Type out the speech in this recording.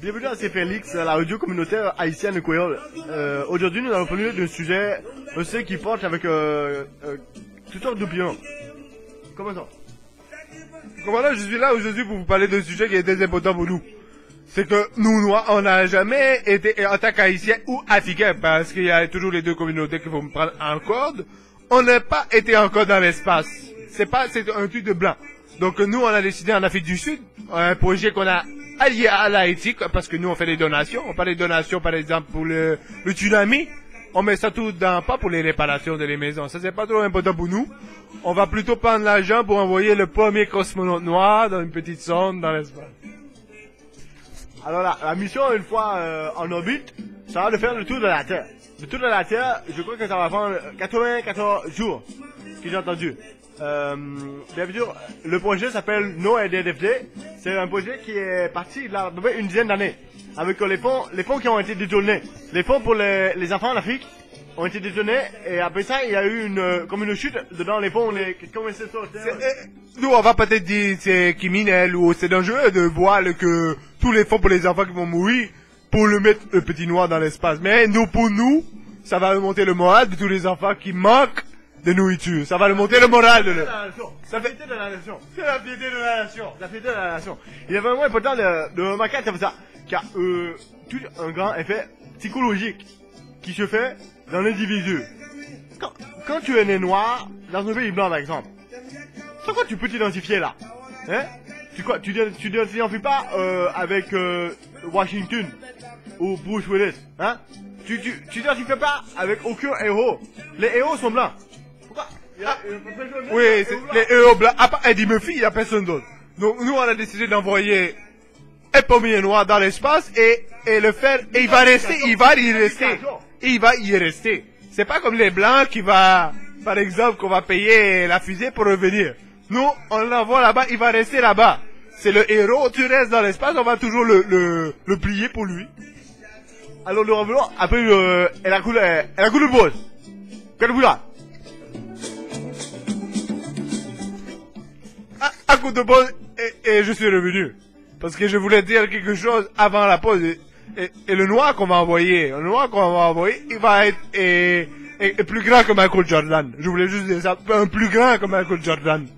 Bienvenue à C'est Félix, la radio communautaire haïtienne et créole. Aujourd'hui, nous allons parler d'un sujet aussi qui porte avec toutes sortes d'opinions. Comment ça? Comment là, je suis là aujourd'hui pour vous parler d'un sujet qui est très important pour nous. C'est que nous, Noirs, on n'a jamais été, en tant qu'Haïtiens ou Africains, parce qu'il y a toujours les deux communautés qu'il faut me prendre en code, on n'a pas été encore dans l'espace. C'est un truc de blanc. Donc nous, on a décidé en Afrique du Sud, un projet qu'on a allié à l'Haïti, parce que nous, on fait des donations. On parle des donations, par exemple, pour le tsunami. On met ça tout dans, pas pour les réparations de les maisons. Ça, c'est pas trop important pour nous. On va plutôt prendre l'argent pour envoyer le premier cosmonaute noir dans une petite sonde dans l'espace. Alors la mission, une fois en orbite, ça va de faire le tour de la Terre. Le tour de la Terre, je crois que ça va prendre 94 jours, ce que j'ai entendu. Bien sûr, le projet s'appelle NoADFD. C'est un projet qui est parti il y a à peu près une dizaine d'années. Avec les fonds qui ont été détournés. Les fonds pour les enfants en Afrique ont été détournés et après ça, il y a eu comme une chute dedans les fonds. Nous, on va peut-être dire c'est criminel ou c'est dangereux de voir que tous les fonds pour les enfants qui vont mourir pour le mettre le petit noir dans l'espace. Mais pour nous, ça va monter le moral de tous les enfants qui manquent de nourriture. Ça va monter le moral de C'est la fierté de la nation. C'est la fierté de la nation. La fierté de la nation. Il est vraiment important de remarquer comme ça qu'il y a tout un grand effet psychologique qui se fait dans l'individu. Quand tu es né noir, dans un pays blanc par exemple, sur quoi tu peux t'identifier là? Hein? Tu t'identifies pas avec Washington ou Bruce Willis, hein? Tu t'identifies pas avec aucun héros. Les héros sont blancs. Pourquoi? Oui, c'est les héros blancs. À part Eddie Murphy, il n'y a personne d'autre. Donc nous, on a décidé d'envoyer un premier noir dans l'espace et le faire. Et il va y rester. C'est pas comme les blancs par exemple, qu'on va payer la fusée pour revenir. Nous, on l'envoie là-bas, il va rester là-bas. C'est le héros, tu restes dans l'espace, on va toujours le plier pour lui. Alors nous revenons, après elle a coulé le boss. Quel bout là? À coup de pause, et je suis revenu. Parce que je voulais dire quelque chose avant la pause. Et le noir qu'on va envoyer, il va être est plus grand que Michael Jordan. Je voulais juste dire ça, un plus grand que Michael Jordan.